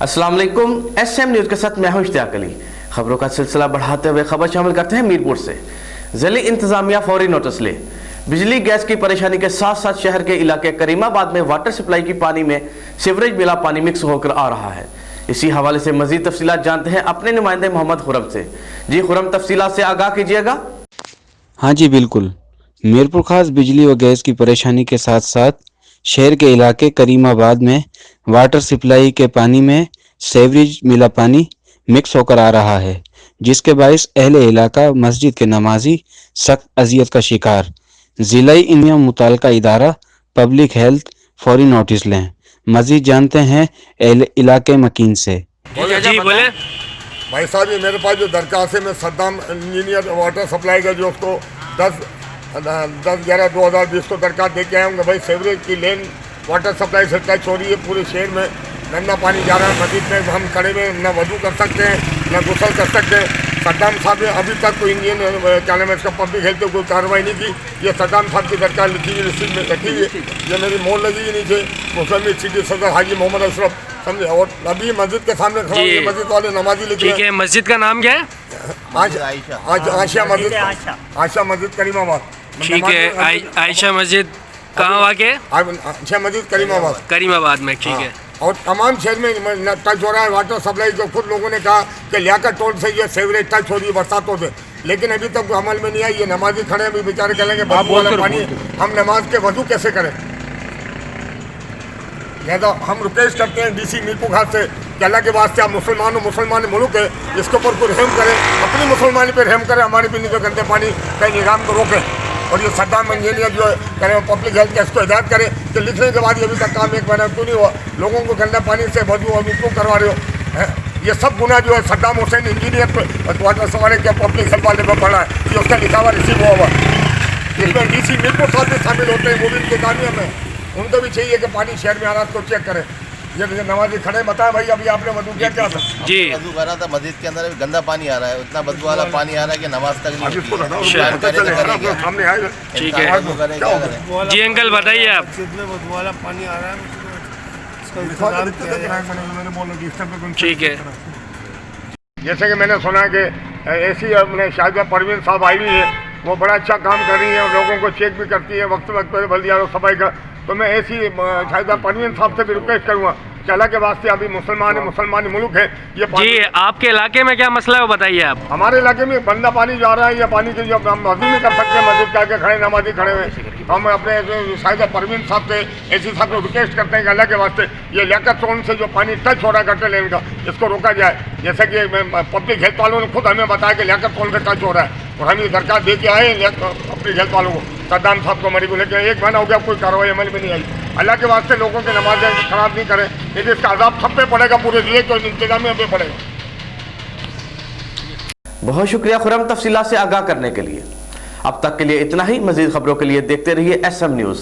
अस्सलाम वालेकुम। SM news के साथ मैं हूं इश्तियाक अली। खबरों का सिलसिला बढ़ाते हुए खबर शामिल करते हैं मीरपुर से। ज़िली इंतजामिया फौरी नोटिस ले। बिजली गैस की परेशानी के साथ साथ शहर के इलाके करीमाबाद में वाटर सप्लाई की पानी में सीवरेज मिला पानी मिक्स होकर आ रहा है। इसी हवाले से मजीद तफसीलात जानते हैं अपने नुमाइंदे मोहम्मद खुरम से। जी खुरम, तफसीलात से आगाह कीजिएगा। हाँ जी बिल्कुल। मीरपुर खास बिजली व गैस की परेशानी के साथ साथ शहर के इलाके करीमाबाद में वाटर सप्लाई के पानी में सीवरेज मिला पानी मिक्स होकर आ रहा है, जिसके बायस अहले इलाका मस्जिद के नमाजी सख्त अजियत का शिकार। ज़िलाई इंतजामिया मुताल्लिका इदारा पब्लिक हेल्थ फौरी नोटिस लें। मजीद जानते हैं अहले इलाके मकीन से। जी बोले भाई साहब, ये मेरे पास जो दरखास्त है, मैं सद्दाम इंजीनियर वाटर सप्लाई का जो उसको 10/11/2020 को दरखास्त दे के आया हूँ। भाई सीवरेज की लेन वाटर सप्लाई से टच हो रही है, पूरे शहर में गंदा पानी जा रहा है। मस्जिद में हम खड़े में न वजू कर सकते हैं न गुसल कर सकते हैं। सद्दाम साहब ने अभी तक कोई इंडियन क्या नाम है इसका पब्लिक हेल्थ कोई कार्रवाई नहीं की। ये सद्दाम साहब की दरकार लिखी हुई रिसीट में रखी हुई है, ये मेरी मोहर लगी हुई नीचे। मुस्लिम सिटी सदर हाजी मोहम्मद अशरफ, समझे। और अभी मस्जिद के सामने खड़ा हूं, मस्जिद वाले नमाजी लिख रहे हैं। ठीक है, मस्जिद का नाम क्या है? आयशा मस्जिद, आयशा मस्जिद करीमाबाद। ठीक है, आयशा मस्जिद कहाँ वाक़ है? आयशा मस्जिद करीमाबाद, करीमाबाद में। ठीक है। और तमाम शहर में टच हो रहा है वाटर सप्लाई। जो खुद लोगों ने कहा कि लियाकत टोल से ये सीवरेज टच हो रही है बरसातों से, लेकिन अभी तक अमल में नहीं आई। ये नमाजी खड़े अभी बेचारे कहेंगे वजू वाला पानी, हम नमाज के वजू कैसे करें? लिहाजा हम रिक्वेस्ट करते हैं DC मीरपुर खास से कि अल्लाह के वास्ते आप मुसलमान मुल्क है, इसके ऊपर कोई रहम करें, अपनी मुसलमानी पर रहम करें, हमारे पीने के गंदे पानी का निज़ाम को रोकें। और ये सद्दाम इंजीनियर जो है पब्लिक हेल्थ का इसको हिदायत करें कि लिखने के बाद ये अभी तक काम एक महीना क्यों नहीं हुआ? लोगों को गंदा पानी से वजू और क्यों करवा रहे हो? ये सब गुना जो है सद्दाम हुसैन इंजीनियर पर वाटर सवारे के पब्लिक हेल्थ वाले पर पड़ा है। ये उसका लिखा हुआ रिसीव हुआ। इसमें DC मीरपुर साहब भी शामिल होते हैं, वो भी इनके कामयाब हैं। उनको भी चाहिए कि पानी शहर में हालात को चेक करें। ये नमाजी खड़े बताएं भाई, अभी आपने वजू किया क्या था? जी, वजू करा था, मस्जिद के अंदर गंदा पानी आ रहा है, इतना बदबू वाला पानी आ रहा है कि नमाज तक नहीं होती है। सामने आएगा। ठीक है जी अंकल, बताइए आप। बदबू वाला पानी आ रहा है, ठीक है। जैसे कि मैंने सुना कि ऐसी अपने शाहिदा परवीन साहब आई हुई है, वो बड़ा अच्छा काम कर रही है और लोगों को चेक भी करती है वक्त पर बल्दिया और सफाई का। तो मैं ऐसी शाहिदा परवीन साहब से भी रिक्वेस्ट करूँगा कि अल्लाह के वास्ते अभी मुसलमान मुल्क है। ये जी, आपके इलाके में क्या मसला है वो बताइए आप। हमारे इलाके में गंदा पानी जा रहा है। ये पानी के जो हम वजू नहीं कर सकते, मस्जिद के आगे खड़े नमाजी खड़े हुए। हम अपने शाहिदा परवीन साहब से ऐसी साहब को रिक्वेस्ट करते हैं कि अल्लाह के वास्ते ये लियाकत टोल से जो पानी टच हो रहा है गटर लेन का, इसको रोका जाए। जैसे कि पब्लिक हेल्थ वालों ने खुद हमें बताया कि लियाकत टोल से टच हो रहा है, और हम ये दरखास्त दे के आए पब्लिक हेल्थ वालों को, सद्दाम साहब को, मरी को, लेकिन 1 महीना हो गया, कोई कार्रवाई अमल में नहीं आई। अल्लाह के वास्ते लोगों की नमाजें खराब नहीं करें, लेकिन इसका अजाब सब पे पड़ेगा, पूरे जिले को इंतजामिया पे पड़ेगा। बहुत शुक्रिया खुरम तफसीलात से आगाह करने के लिए। अब तक के लिए इतना ही। मजीद खबरों के लिए देखते रहिए SM न्यूज़।